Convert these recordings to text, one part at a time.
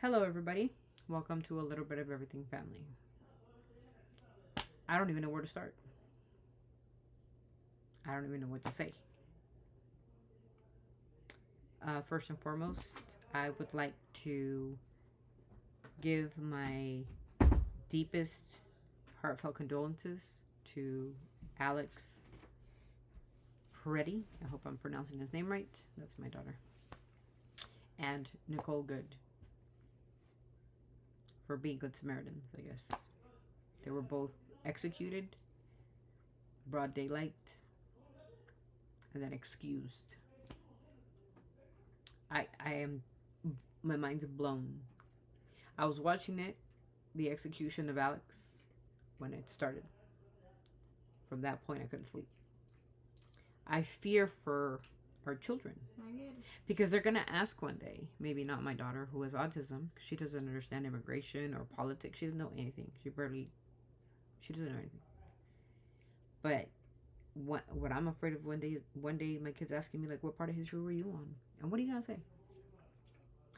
Hello, everybody. Welcome to a little bit of everything family. I don't even know where to start. I don't even know what to say. First and foremost, I would like to give my deepest, heartfelt condolences to Alex PRETTI. I hope I'm pronouncing his name right. That's my daughter. And Nicole Good for being good Samaritans, I guess. They were both executed, broad daylight, and then excused. I am, my mind's blown. I was watching it, the execution of Alex, when it started. From that point, I couldn't sleep. I fear for our children. Because they're going to ask one day, maybe not my daughter who has autism, she doesn't understand immigration or politics. She doesn't know anything. She doesn't know anything. But what I'm afraid of one day my kid's asking me, like, what part of history were you on? And what are you going to say?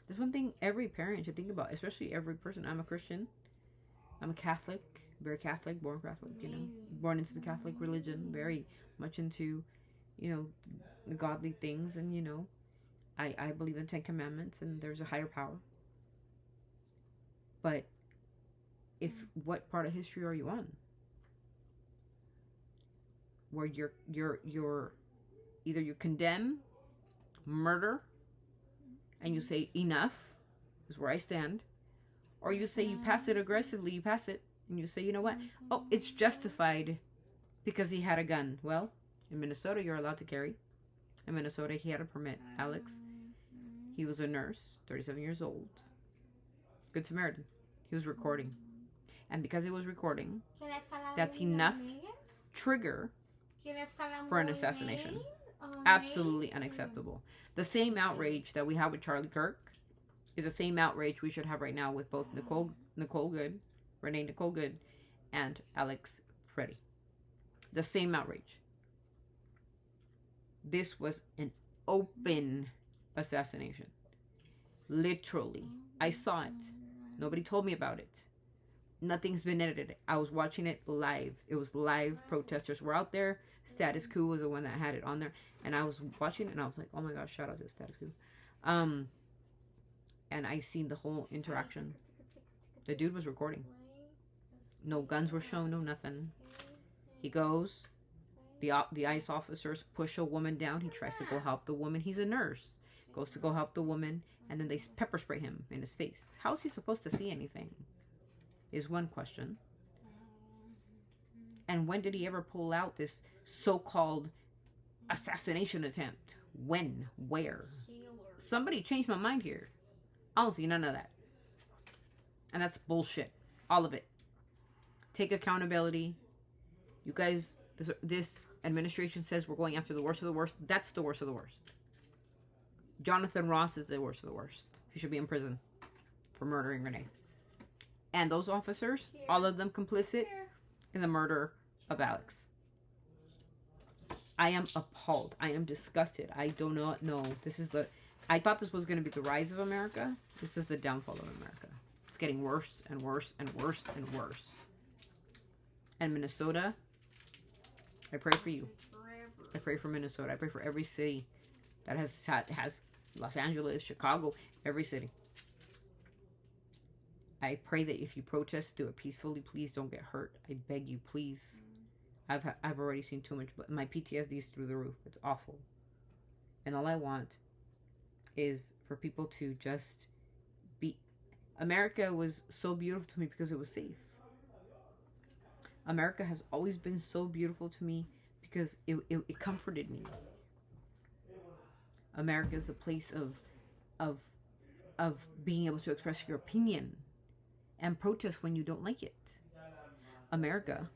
There's one thing every parent should think about, especially every person. I'm a Christian. I'm a Catholic, very Catholic, born Catholic, born into the Catholic religion, very much into, the godly things. And, I believe in the Ten Commandments and there's a higher power. But what part of history are you on? Where you're either you condemn murder and you say enough is where I stand, or you say you pass it aggressively, you pass it and you say, you know what? Oh, it's justified because he had a gun. Well, in Minnesota you're allowed to carry. In Minnesota he had a permit. Alex, he was a nurse, 37 years old, Good Samaritan. He was recording, and because he was recording, that's enough trigger for an assassination. Absolutely unacceptable. The same outrage that we have with Charlie Kirk is the same outrage we should have right now with both Nicole Good, Renee Nicole Good, and Alex PRETTI. The same outrage. This was an open assassination. Literally. I saw it. Nobody told me about it. Nothing's been edited. I was watching it live. It was live. Protesters were out there. Status Quo was the one that had it on there. And I was watching it and I was like, oh my gosh, shout out to Status Quo. And I seen the whole interaction. The dude was recording. No guns were shown, no nothing. He goes. The ICE officers push a woman down. He tries to go help the woman. He's a nurse. Goes to go help the woman. And then they pepper spray him in his face. How is he supposed to see anything? Is one question. And when did he ever pull out this so-called assassination attempt? When? Where? Somebody changed my mind here. I don't see none of that. And that's bullshit. All of it. Take accountability. You guys, this administration says we're going after the worst of the worst. That's the worst of the worst. Jonathan Ross is the worst of the worst. He should be in prison for murdering Renee. And those officers, all of them complicit in the murder of Alex. I am appalled. I am disgusted. I do not know. I thought this was going to be the rise of America. This is the downfall of America. It's getting worse and worse and worse and worse. And Minnesota, I pray for you. I pray for Minnesota. I pray for every city that has Los Angeles, Chicago, every city. I pray that if you protest, do it peacefully. Please don't get hurt. I beg you, please. I've already seen too much. My PTSD is through the roof. It's awful. And all I want is for people to just be. America was so beautiful to me because it was safe. America has always been so beautiful to me because it comforted me. America is a place of being able to express your opinion and protest when you don't like it. America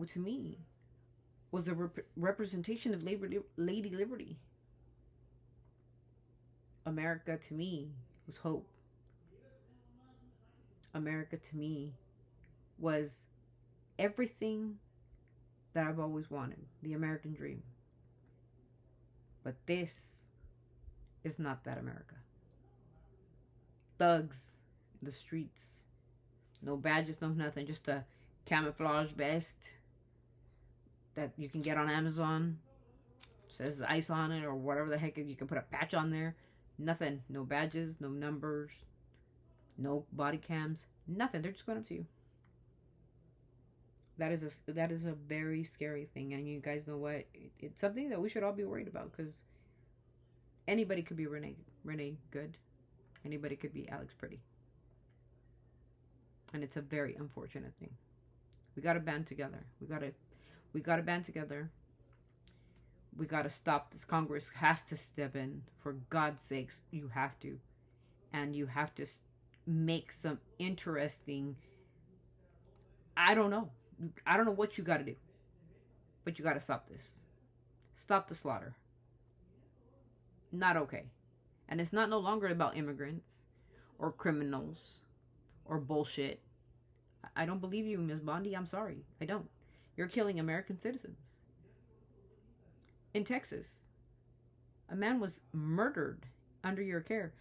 to me was a representation of Lady Liberty. America to me was hope. America to me was everything that I've always wanted. The American dream. But this is not that America. Thugs in the streets. No badges, no nothing. Just a camouflage vest that you can get on Amazon. Says ICE on it or whatever the heck. You can put a patch on there. Nothing. No badges, no numbers, no body cams. Nothing. They're just going up to you. That is a very scary thing. And you guys know what? It's something that we should all be worried about, because anybody could be Renee Good. Anybody could be Alex Pretty. And it's a very unfortunate thing. We got to band together. We got to band together. We got to stop this. Congress has to step in. For God's sakes, you have to. And you have to make some interesting... I don't know what you got to do. But you got to stop this. Stop the slaughter. Not okay. And it's not no longer about immigrants or criminals or bullshit. I don't believe you, Ms. Bondi. I'm sorry. I don't. You're killing American citizens. In Texas, a man was murdered under your care.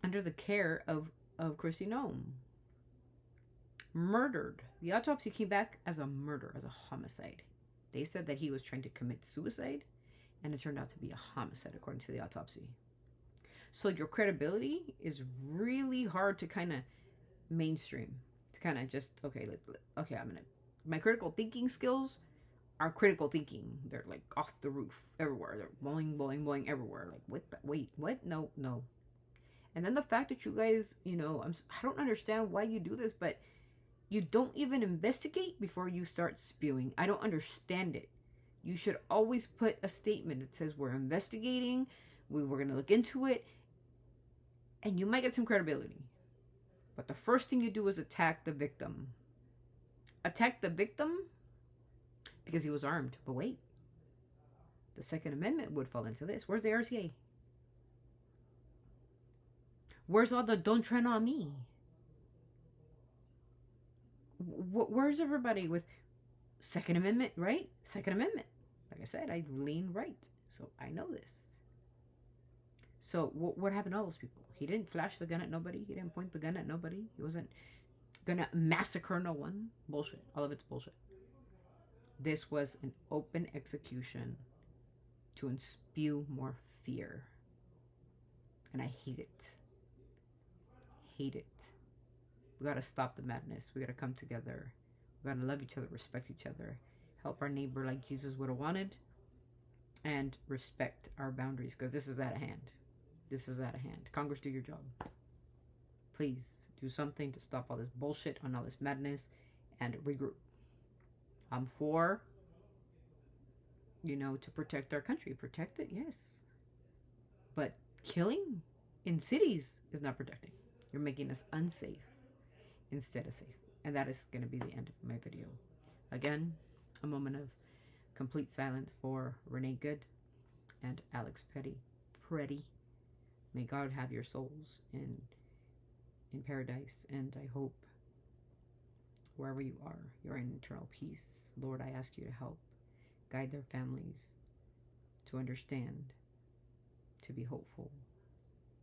Under the care of Kristi Noem. Murdered. The autopsy came back as a murder, as a homicide. They said that he was trying to commit suicide, and it turned out to be a homicide according to the autopsy. So your credibility is really hard to kind of mainstream. To kind of just, okay, my critical thinking skills are critical thinking. They're like off the roof everywhere. They're blowing everywhere. Like, wait, what? No. And then the fact that you guys, I don't understand why you do this, but you don't even investigate before you start spewing. I don't understand it. You should always put a statement that says we're investigating, we're going to look into it, and you might get some credibility. But the first thing you do is attack the victim. Attack the victim because he was armed. But wait, the Second Amendment would fall into this. Where's the RCA? Where's all the don't tread on me? Where's everybody with Second Amendment, right? Second Amendment. Like I said, I lean right. So I know this. So what happened to all those people? He didn't flash the gun at nobody. He didn't point the gun at nobody. He wasn't going to massacre no one. Bullshit. All of it's bullshit. This was an open execution to spew more fear. And I hate it. Hate it. We got to stop the madness. We got to come together. We got to love each other, respect each other, help our neighbor like Jesus would have wanted, and respect our boundaries, because this is out of hand. This is out of hand. Congress, do your job. Please do something to stop all this bullshit on all this madness and regroup. I'm for, to protect our country. Protect it, yes. But killing in cities is not protecting. You're making us unsafe instead of safe. And that is going to be the end of my video. Again, a moment of complete silence for Renee Good and Alex Pretty. May God have your souls in paradise. And I hope wherever you are, you're in eternal peace. Lord, I ask you to help guide their families to understand, to be hopeful,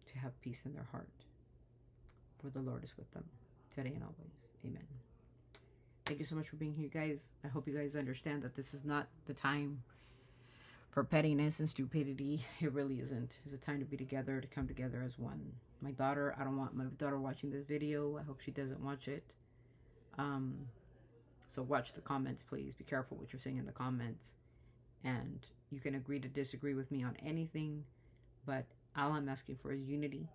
to have peace in their heart. For the Lord is with them today and always. Amen. Thank you so much for being here, guys. I hope you guys understand that this is not the time for pettiness and stupidity. It really isn't. It's a time to be together, to come together as one. My daughter, I don't want my daughter watching this video. I hope she doesn't watch it. So watch the comments, please. Be careful what you're saying in the comments. And you can agree to disagree with me on anything, but all I'm asking for is unity,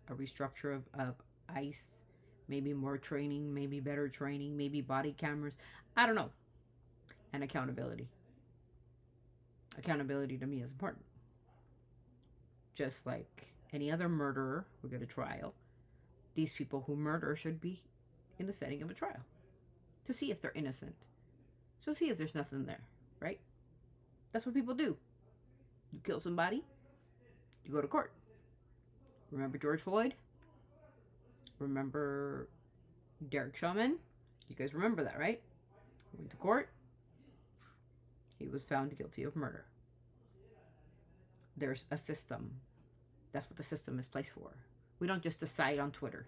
a restructure of ICE, maybe more training, maybe better training, maybe body cameras. I don't know. And accountability. Accountability to me is important. Just like any other murderer who get a trial, these people who murder should be in the setting of a trial to see if they're innocent. So see if there's nothing there, right? That's what people do. You kill somebody, you go to court. Remember George Floyd? Remember Derek Chauvin? You guys remember that, right? Went to court. He was found guilty of murder. there's a system. That's what the system is placed for. We don't just decide on Twitter.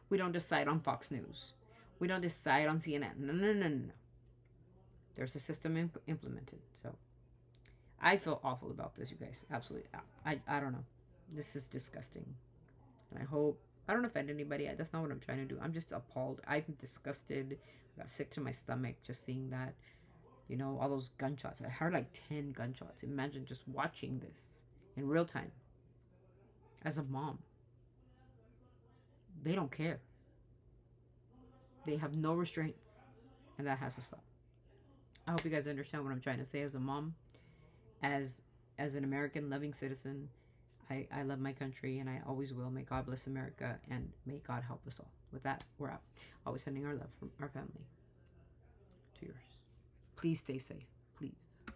We don't decide on Fox News. We don't decide on CNN. No, no, no, no. There's a system implemented. So I feel awful about this, you guys. Absolutely. I don't know. This is disgusting. And I hope I don't offend anybody. That's not what I'm trying to do. I'm just appalled. I'm disgusted. I got sick to my stomach just seeing that. You know, all those gunshots. I heard like 10 gunshots. Imagine just watching this in real time. As a mom. They don't care. They have no restraints. And that has to stop. I hope you guys understand what I'm trying to say as a mom. As an American loving citizen. I love my country and I always will. May God bless America and may God help us all. With that, we're out. Always sending our love from our family to yours. Please stay safe. Please.